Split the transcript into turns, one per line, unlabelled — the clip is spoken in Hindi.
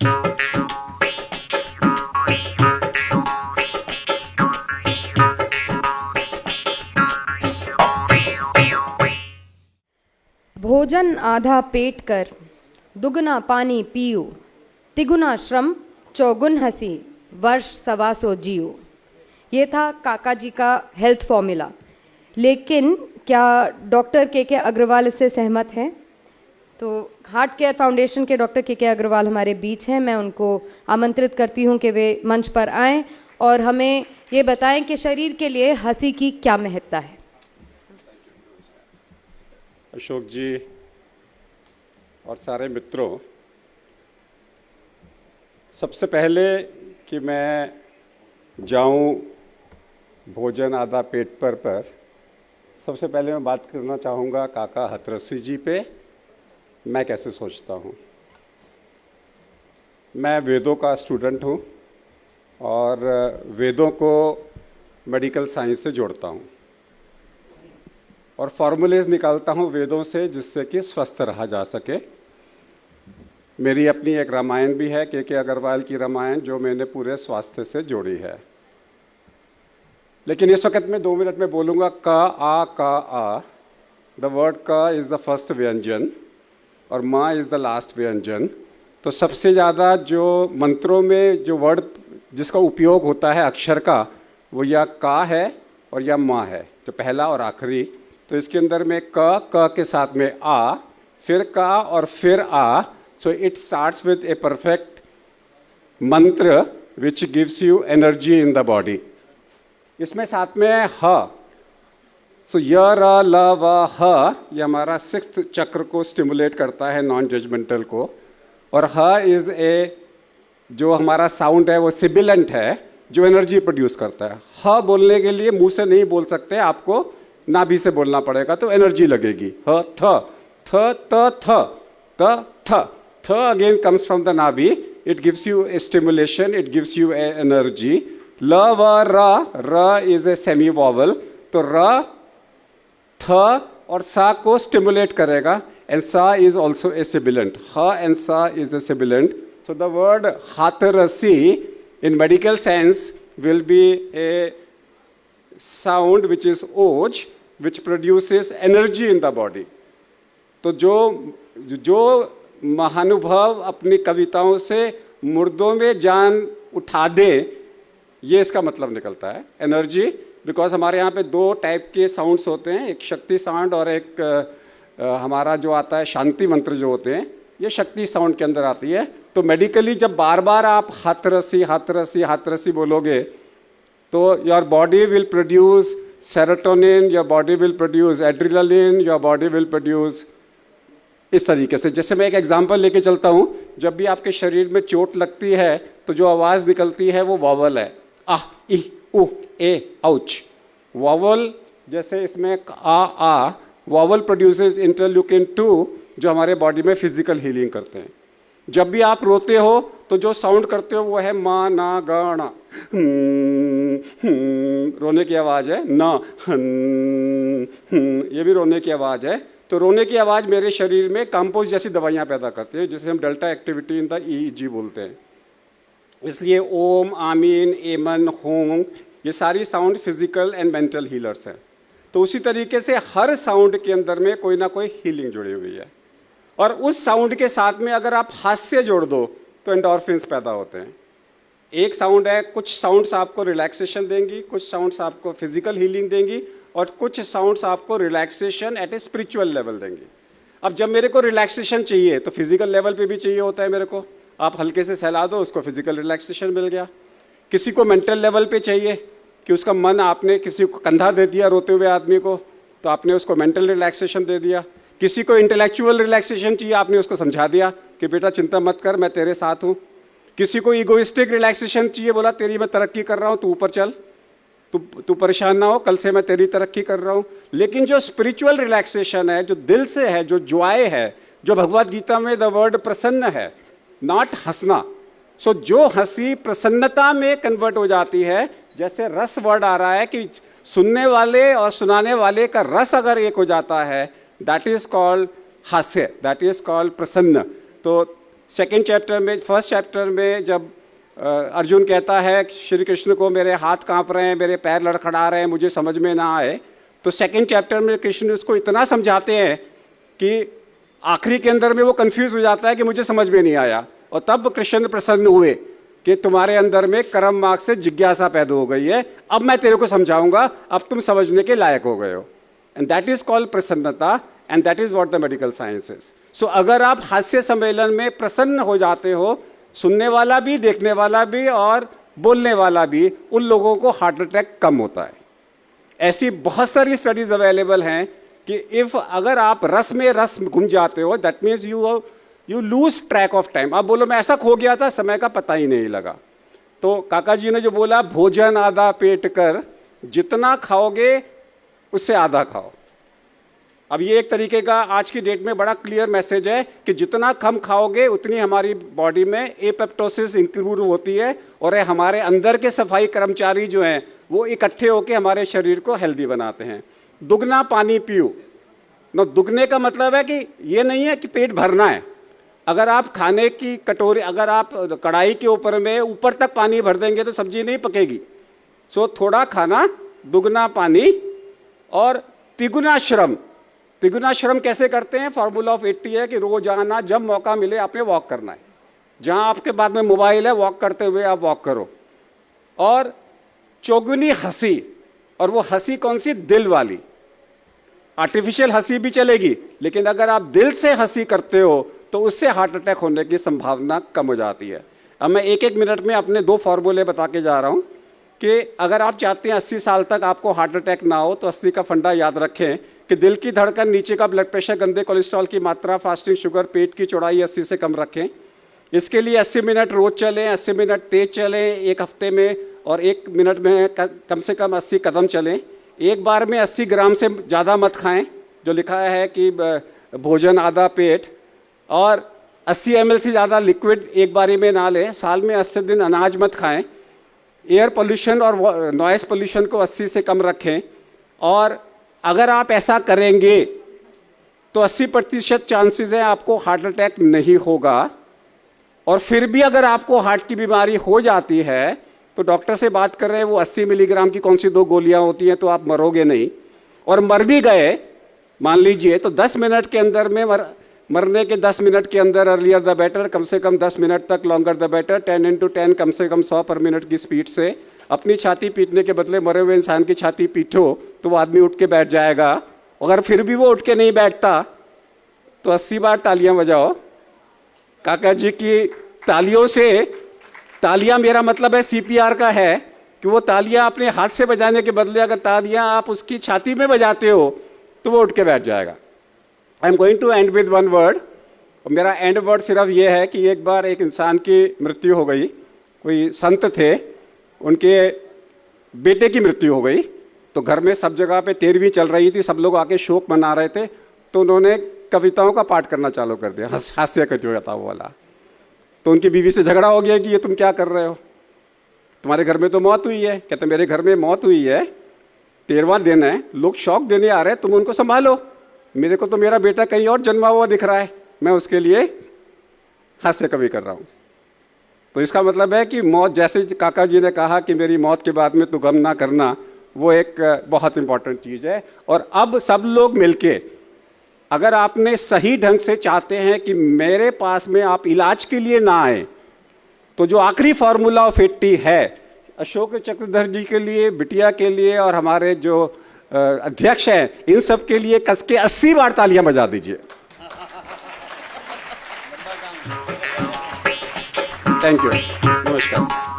भोजन आधा पेट कर, दुगना पानी पियो, तिगुना श्रम चौगुन हंसी, वर्ष 125 जियो। ये था काका जी का हेल्थ फॉर्मूला। लेकिन क्या डॉक्टर के अग्रवाल इससे सहमत हैं? तो हार्ट केयर फाउंडेशन के डॉक्टर के अग्रवाल हमारे बीच हैं। मैं उनको आमंत्रित करती हूं कि वे मंच पर आएं और हमें ये बताएं कि शरीर के लिए हंसी की क्या महत्ता है।
अशोक जी और सारे मित्रों, सबसे पहले कि मैं जाऊं भोजन आधा पेट पर सबसे पहले मैं बात करना चाहूँगा काका हथरसी जी पे। मैं कैसे सोचता हूँ। मैं वेदों का स्टूडेंट हूँ और वेदों को मेडिकल साइंस से जोड़ता हूँ और फॉर्मूलेज निकालता हूँ वेदों से, जिससे कि स्वस्थ रहा जा सके। मेरी अपनी एक रामायण भी है, के अग्रवाल की रामायण, जो मैंने पूरे स्वास्थ्य से जोड़ी है। लेकिन इस वक्त मैं 2 मिनट में बोलूँगा का आ। द वर्ड का इज़ द फर्स्ट व्यंजन और माँ इज़ द लास्ट व्यंजन। तो सबसे ज़्यादा जो मंत्रों में जो वर्ड जिसका उपयोग होता है अक्षर का, वो या का है और या माँ है, जो पहला और आखिरी। तो इसके अंदर में क के साथ में आ, फिर का और फिर आ। So it starts with a perfect mantra which gives you energy in the body. इसमें साथ में ह, सो य र ल व ह, ये हमारा 6th चक्र को स्टिमुलेट करता है, नॉन जजमेंटल को। और ह इज ए, जो हमारा साउंड है वो सिबिलेंट है, जो एनर्जी प्रोड्यूस करता है। ह बोलने के लिए मुंह से नहीं बोल सकते, आपको नाभि से बोलना पड़ेगा, तो एनर्जी लगेगी। ह थ थ त थ त थ थ अगेन कम्स फ्रॉम द नाभि। It gives U A stimulation, it gives U A energy. ल व र इज ए सेमी वॉवल, तो र थ और सा को स्टिमुलेट करेगा, एंड सा इज ऑल्सो ए सिबिलेंट। ह एंड सा is a sibilant. So the word Hatharasi in medical sense will be a sound which is oj, which produces energy in the body. तो जो महानुभव अपनी कविताओं से मुर्दों में जान उठा दे, ये इसका मतलब निकलता है, एनर्जी। बिकॉज हमारे यहाँ पे 2 टाइप के साउंड्स होते हैं, एक शक्ति साउंड और एक हमारा जो आता है शांति मंत्र जो होते हैं, ये शक्ति साउंड के अंदर आती है। तो मेडिकली जब बार बार आप हाथरसी हाथरसी हाथरसी बोलोगे, तो your body will produce serotonin, your body will produce adrenaline, your body will produce इस तरीके से। जैसे मैं एक एग्जांपल लेके चलता हूँ, जब भी आपके शरीर में चोट लगती है तो जो आवाज़ निकलती है वो वॉवल है, आह इ उ ए आउच। वॉवल जैसे इसमें आ, वॉवल प्रोड्यूसेस इंटरल्यूकिन 2, जो हमारे बॉडी में फिजिकल हीलिंग करते हैं। जब भी आप रोते हो तो जो साउंड करते हो वो है मा ना गा ना, रोने की आवाज़ है। ना ये भी रोने की आवाज़ है। तो रोने की आवाज़ मेरे शरीर में कंपोज जैसी दवाइयाँ पैदा करती है, जिसे हम delta activity in the EEG बोलते हैं। इसलिए ओम, आमीन, एमन, होम, ये सारी sound physical and mental healers हैं। तो उसी तरीके से हर साउंड के अंदर में कोई ना कोई हीलिंग जुड़ी हुई है। और उस साउंड के साथ में अगर आप हास्य जोड़ दो तो एंडोर्फिन्स पैदा होते हैं। एक साउंड है, कुछ साउंड्स आपको रिलैक्सेशन देंगी, कुछ साउंड्स आपको फिजिकल हीलिंग देंगी, और कुछ साउंड्स आपको relaxation at a spiritual level देंगी। अब जब मेरे को रिलैक्सेशन चाहिए तो फिजिकल लेवल पे भी चाहिए होता है मेरे को। आप हल्के से सहला दो, उसको फिजिकल रिलैक्सेशन मिल गया। किसी को मेंटल लेवल पे चाहिए कि उसका मन, आपने किसी को कंधा दे दिया रोते हुए आदमी को, तो आपने उसको मेंटल रिलैक्सेशन दे दिया। किसी को इंटेलेक्चुअल रिलैक्सेशन चाहिए, आपने उसको समझा दिया कि बेटा चिंता मत कर, मैं तेरे साथ हूँ। किसी को ईगोइस्टिक रिलैक्सेशन चाहिए, बोला तेरी मैं तरक्की कर रहा हूँ, तू ऊपर चल, तू परेशान ना हो, कल से मैं तेरी तरक्की कर रहा हूँ। लेकिन जो स्पिरिचुअल रिलैक्सेशन है, जो दिल से है, जो जॉय है, जो भगवत गीता में द वर्ड प्रसन्न है, नॉट हंसना। सो जो हंसी प्रसन्नता में कन्वर्ट हो जाती है, जैसे रस वर्ड आ रहा है कि सुनने वाले और सुनाने वाले का रस अगर एक हो जाता है, दैट इज कॉल्ड हास्य, दैट इज कॉल्ड प्रसन्न। तो सेकेंड चैप्टर में, फर्स्ट चैप्टर में जब अर्जुन कहता है श्री कृष्ण को मेरे हाथ कांप रहे हैं, मेरे पैर लड़खड़ा रहे हैं, मुझे समझ में ना आए, तो सेकेंड चैप्टर में कृष्ण उसको इतना समझाते हैं कि आखिरी के अंदर में वो कंफ्यूज हो जाता है कि मुझे समझ में नहीं आया, और तब कृष्ण प्रसन्न हुए कि तुम्हारे अंदर में कर्म मार्ग से जिज्ञासा पैदा हो गई है, अब मैं तेरे को समझाऊंगा, अब तुम समझने के लायक हो गए हो। And that is called prasannata, and that is what the medical science is. So अगर आप हास्य सम्मेलन में प्रसन्न हो जाते हो, सुनने वाला भी, देखने वाला भी और बोलने वाला भी, उन लोगों को हार्ट अटैक कम होता है। ऐसी बहुत सारी स्टडीज अवेलेबल हैं कि इफ अगर आप रस में रस घूम जाते हो, that means you lose track of time. आप बोलो मैं ऐसा खो गया था, समय का पता ही नहीं लगा। तो काका जी ने जो बोला, भोजन आधा पेट कर, जितना खाओगे उससे आधा खाओ। अब ये एक तरीके का आज की डेट में बड़ा क्लियर मैसेज है कि जितना कम खाओगे उतनी हमारी बॉडी में एपेप्टोसिस इंक्रीज होती है, और हमारे अंदर के सफाई कर्मचारी जो हैं वो इकट्ठे होकर हमारे शरीर को हेल्दी बनाते हैं। दुगना पानी पियो। न दुगने का मतलब है कि ये नहीं है कि पेट भरना है। अगर आप खाने की कटोरी, अगर आप कढ़ाई के ऊपर में ऊपर तक पानी भर देंगे तो सब्जी नहीं पकेगी। सो थोड़ा खाना, दुगना पानी और तिगुना श्रम। तिगुना श्रम कैसे करते हैं? फॉर्मूला ऑफ 80 है कि रोजाना जब मौका मिले आपने वॉक करना है। जहां आपके पास में मोबाइल है, वॉक करते हुए आप वॉक करो। और चौगुनी हंसी, और वो हंसी कौन सी? दिल वाली। आर्टिफिशियल हंसी भी चलेगी, लेकिन अगर आप दिल से हंसी करते हो तो उससे हार्ट अटैक होने की संभावना कम हो जाती है। अब मैं एक एक मिनट में अपने 2 फॉर्मूले बता के जा रहा हूं कि अगर आप चाहते हैं 80 साल तक आपको हार्ट अटैक ना हो, तो 80 का फंडा याद रखें कि दिल की धड़कन, नीचे का ब्लड प्रेशर, गंदे कोलेस्ट्रॉल की मात्रा, फास्टिंग शुगर, पेट की चौड़ाई 80 से कम रखें। इसके लिए 80 मिनट रोज चलें, 80 मिनट तेज चलें एक हफ्ते में, और 1 मिनट में कम से कम 80 कदम चलें। एक बार में 80 ग्राम से ज़्यादा मत खाएं, जो लिखा है कि भोजन आधा पेट, और 80 ml से ज़्यादा लिक्विड एक बारी में ना लें। साल में 80 दिन अनाज मत खाएं। एयर पोल्यूशन और नॉइस पोल्यूशन को 80 से कम रखें। और अगर आप ऐसा करेंगे तो 80% चांसेस है आपको हार्ट अटैक नहीं होगा। और फिर भी अगर आपको हार्ट की बीमारी हो जाती है तो डॉक्टर से बात कर रहे हैं, वो 80 मिलीग्राम की कौन सी 2 गोलियां होती हैं, तो आप मरोगे नहीं। और मर भी गए मान लीजिए, तो 10 मिनट के अंदर में मरने के 10 मिनट के अंदर, अर्लियर द बेटर, कम से कम 10 मिनट तक, लॉन्गर द बेटर, 10 into 10 कम से कम 100 पर मिनट की स्पीड से अपनी छाती पीटने के बदले मरे हुए इंसान की छाती पीटो तो वो आदमी उठ के बैठ जाएगा। अगर फिर भी वो उठ के नहीं बैठता तो 80 बार तालियां बजाओ। काका जी की तालियों से, तालियां मेरा मतलब है CPR का है, कि वो तालियां अपने हाथ से बजाने के बदले अगर तालियां आप उसकी छाती में बजाते हो तो वो उठ के बैठ जाएगा। I am going to end with 1 word. मेरा एंड वर्ड सिर्फ ये है कि एक बार एक इंसान की मृत्यु हो गई। कोई संत थे, उनके बेटे की मृत्यु हो गई, तो घर में सब जगह पे 13वीं चल रही थी, सब लोग आके शोक मना रहे थे, तो उन्होंने कविताओं का पाठ करना चालू कर दिया, हास्य कविता वाला। तो उनकी बीवी से झगड़ा हो गया कि ये तुम क्या कर रहे हो, तुम्हारे घर में तो मौत हुई है। कहते मेरे घर में मौत हुई है, 13वां दिन है, लोग शौक देने आ रहे हैं, तुम उनको संभालो, मेरे को तो मेरा बेटा कहीं और जन्मा हुआ दिख रहा है, मैं उसके लिए हास्य कवि कर रहा हूं। तो इसका मतलब है कि मौत, जैसे काका जी ने कहा कि मेरी मौत के बाद में तू गम ना करना, वो एक बहुत इंपॉर्टेंट चीज है। और अब सब लोग मिलके, अगर आपने सही ढंग से चाहते हैं कि मेरे पास में आप इलाज के लिए ना आए, तो जो आखिरी फॉर्मूला ऑफ 80 है, अशोक चक्रधर जी के लिए, बिटिया के लिए और हमारे जो अध्यक्ष हैं, इन सब के लिए कस के 80 बार तालियां बजा दीजिए। थैंक यू, नमस्कार।